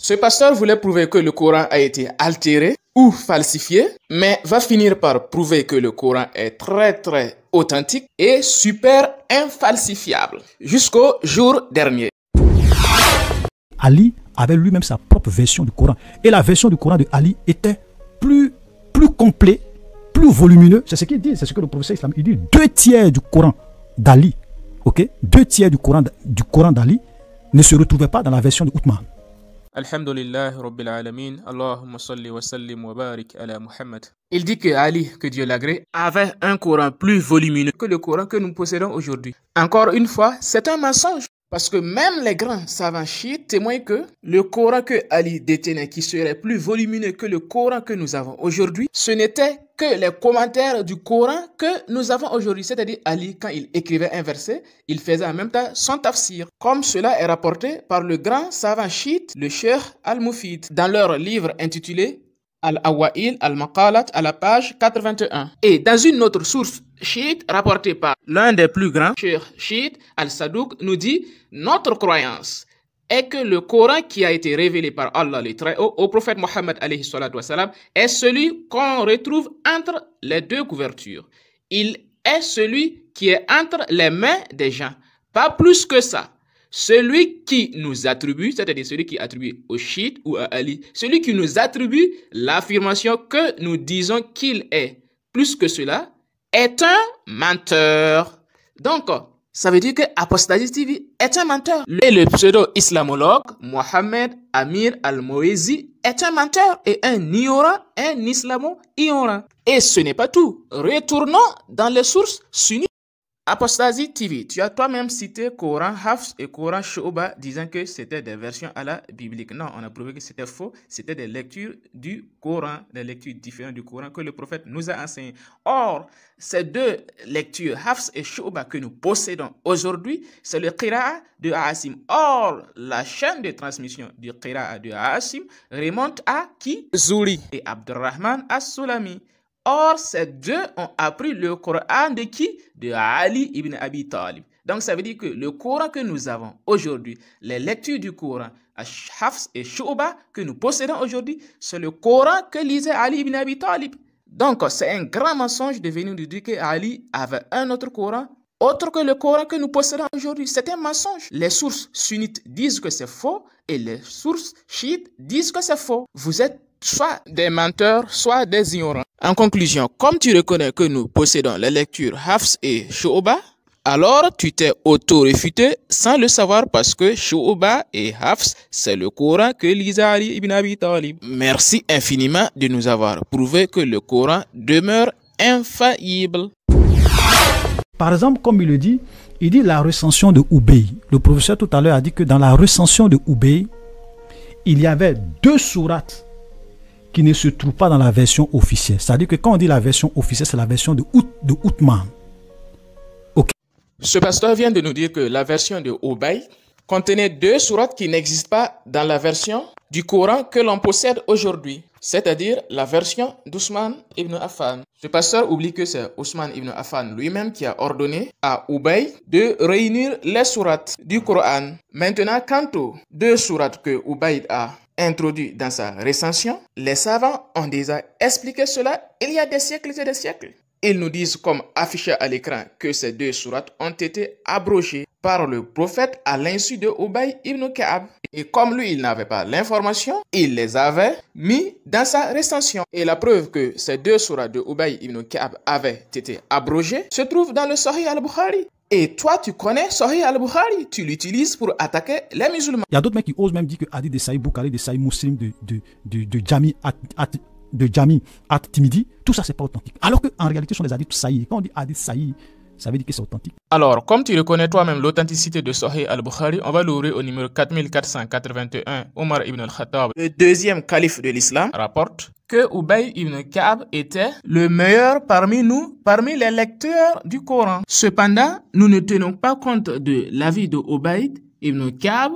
Ce pasteur voulait prouver que le Coran a été altéré ou falsifié, mais va finir par prouver que le Coran est très authentique et super infalsifiable jusqu'au jour dernier. Ali avait lui-même sa propre version du Coran. Et la version du Coran de Ali était plus complet, plus volumineux. C'est ce qu'il dit, c'est ce que le professeur islamique il dit. 2/3 du Coran d'Ali, ok, 2/3 du Coran d'Ali ne se retrouvait pas dans la version de Othman. Alhamdulillah Rabbil Alamin, Allahumma salli wa sallim wa barik ala Muhammad. Il dit que Ali, que Dieu l'agrée, avait un Coran plus volumineux que le Coran que nous possédons aujourd'hui. Encore une fois, c'est un mensonge. Parce que même les grands savants chiites témoignent que le Coran que Ali détenait, qui serait plus volumineux que le Coran que nous avons aujourd'hui, ce n'était que les commentaires du Coran que nous avons aujourd'hui. C'est-à-dire Ali, quand il écrivait un verset, il faisait en même temps son tafsir. Comme cela est rapporté par le grand savant chiite, le Cheikh Al-Mufid, dans leur livre intitulé Al-Awa'il Al-Maqalat à la page 81. Et dans une autre source chiite rapportée par l'un des plus grands, Cheikh Chiite Al-Sadouk, nous dit: notre croyance est que le Coran qui a été révélé par Allah le Très-Haut au prophète Mohammed alayhi salatu wassalam est celui qu'on retrouve entre les deux couvertures. Il est celui qui est entre les mains des gens, pas plus que ça. Celui qui nous attribue, c'est-à-dire celui qui attribue au chiite ou à Ali, celui qui nous attribue l'affirmation que nous disons qu'il est plus que cela, est un menteur. Donc, ça veut dire que Apostasie TV est un menteur. Et le pseudo-islamologue Mohamed Amir Al-Moezi est un menteur et un ignorant, un islamo-ignorant. Et ce n'est pas tout. Retournons dans les sources sunnites. Apostasie TV, tu as toi-même cité Coran Hafs et Coran Shu'ba disant que c'était des versions à la biblique. Non, on a prouvé que c'était faux. C'était des lectures du Coran, des lectures différentes du Coran que le prophète nous a enseignées. Or, ces deux lectures, Hafs et Shu'ba, que nous possédons aujourd'hui, c'est le Qira'a de Aasim. Or, la chaîne de transmission du Qira'a de Aasim remonte à qui? Zuri et Abdurrahman As-Sulami. Or, ces deux ont appris le Coran de qui? De Ali ibn Abi Talib. Donc, ça veut dire que le Coran que nous avons aujourd'hui, les lectures du Coran, Hafs et Shu'ba que nous possédons aujourd'hui, c'est le Coran que lisait Ali ibn Abi Talib. Donc, c'est un grand mensonge de venir nous dire que Ali avait un autre Coran, autre que le Coran que nous possédons aujourd'hui. C'est un mensonge. Les sources sunnites disent que c'est faux et les sources chiites disent que c'est faux. Vous êtes soit des menteurs, soit des ignorants. En conclusion, comme tu reconnais que nous possédons les lectures Hafs et Shu'ba, alors tu t'es auto-réfuté sans le savoir parce que Shu'ba et Hafs, c'est le Coran que lisait Ali ibn Abi Talib. Merci infiniment de nous avoir prouvé que le Coran demeure infaillible. Par exemple, comme il le dit, il dit la recension de Ubay. Le professeur tout à l'heure a dit que dans la recension de Ubay, il y avait 2 sourates qui ne se trouve pas dans la version officielle. C'est-à-dire que quand on dit la version officielle, c'est la version de Othman. Okay. Ce pasteur vient de nous dire que la version de Ubay contenait 2 sourates qui n'existent pas dans la version du Coran que l'on possède aujourd'hui, c'est-à-dire la version d'Ousmane ibn Affan. Ce pasteur oublie que c'est Ousmane ibn Affan lui-même qui a ordonné à Ubay de réunir les sourates du Coran. Maintenant, quant aux 2 sourates que Ubay a introduit dans sa recension, les savants ont déjà expliqué cela il y a des siècles et des siècles. Ils nous disent, comme affiché à l'écran, que ces 2 sourates ont été abrogées par le prophète à l'insu de Ubay ibn Ka'ab. Et comme lui, il n'avait pas l'information, il les avait mis dans sa recension. Et la preuve que ces 2 sourates de Ubay ibn Ka'ab avaient été abrogées se trouve dans le Sahih al-Bukhari. Et toi, tu connais Sahih al-Bukhari, tu l'utilises pour attaquer les musulmans. Il y a d'autres mecs qui osent même dire que hadith de Sahih Bukhari, de Sahih Muslim, de Jami at-Timidi, tout ça c'est pas authentique. Alors qu'en réalité, ce sont des hadiths Sahih. Quand on dit hadith Sahih, ça veut dire que c'est authentique. Alors, comme tu reconnais toi-même l'authenticité de Sahih al-Bukhari, on va l'ouvrir au numéro 4481. Omar ibn al-Khattab, le 2e calife de l'islam, rapporte que Ubay ibn Ka'ab était le meilleur parmi nous, parmi les lecteurs du Coran. Cependant, nous ne tenons pas compte de l'avis de Ubay ibn Ka'ab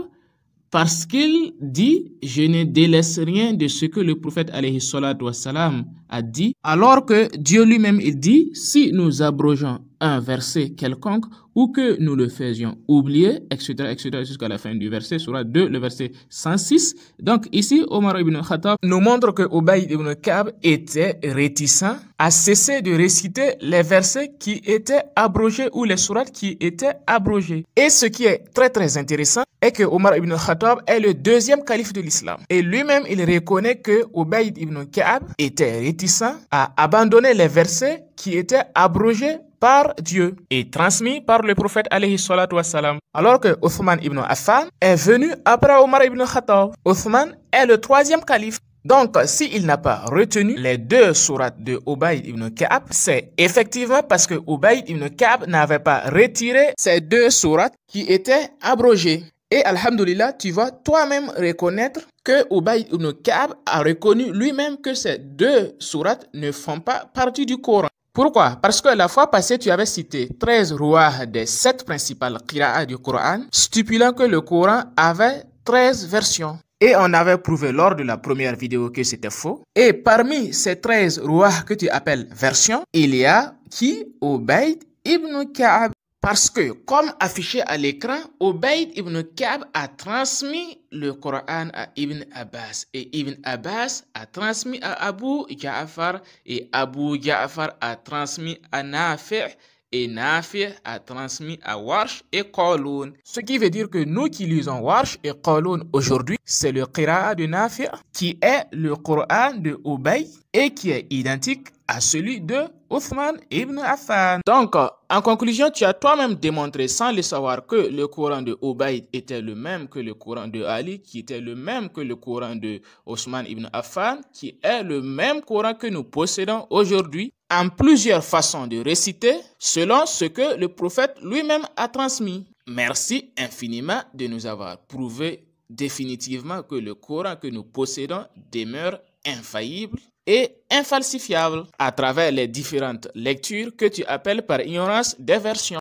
parce qu'il dit « Je ne délaisse rien de ce que le prophète alayhi salatu wassalam a dit, alors que Dieu lui-même il dit, si nous abrogeons un verset quelconque ou que nous le faisions oublier, etc., jusqu'à la fin du verset, Sourate 2, le verset 106. Donc ici, Omar ibn Khattab nous montre que Ubayd ibn Ka'b était réticent à cesser de réciter les versets qui étaient abrogés ou les sourates qui étaient abrogés. Et ce qui est très très intéressant est que Omar ibn Khattab est le deuxième calife de l'islam. Et lui-même, il reconnaît que Ubayd ibn Ka'b était réticent à abandonner les versets qui étaient abrogés par Dieu et transmis par le prophète alayhi salatu wassalam. Alors que Othman ibn Affan est venu après Omar ibn Khattab. Othman est le troisième calife. Donc, s'il n'a pas retenu les deux sourates de Ubayd ibn Ka'b, c'est effectivement parce que Ubayd ibn Ka'b n'avait pas retiré ces deux sourates qui étaient abrogées. Et alhamdulillah, tu vas toi-même reconnaître que Ubayd ibn Ka'b a reconnu lui-même que ces deux sourates ne font pas partie du Coran. Pourquoi? Parce que la fois passée, tu avais cité 13 rouahs des 7 principales qira'ah du Coran, stipulant que le Coran avait 13 versions. Et on avait prouvé lors de la première vidéo que c'était faux. Et parmi ces 13 rouahs que tu appelles versions, il y a qui? Ubayd ibn Ka'b. Parce que, comme affiché à l'écran, Ubayd ibn Ka'b a transmis le Coran à Ibn Abbas. Et Ibn Abbas a transmis à Abu Ja'far. Et Abu Ja'far a transmis à Nafi'. Et Nafi' a transmis à Warsh et Qalun. Ce qui veut dire que nous qui lisons Warsh et Qalun aujourd'hui, c'est le Qira'a de Nafi' qui est le Coran de Ubayd et qui est identique à celui de Othman ibn Affan. Donc, en conclusion, tu as toi-même démontré sans le savoir que le Coran de Ubayd était le même que le Coran de Ali, qui était le même que le Coran de Othman ibn Affan, qui est le même Coran que nous possédons aujourd'hui, en plusieurs façons de réciter, selon ce que le prophète lui-même a transmis. Merci infiniment de nous avoir prouvé définitivement que le Coran que nous possédons demeure infaillible et infalsifiable à travers les différentes lectures que tu appelles par ignorance des versions.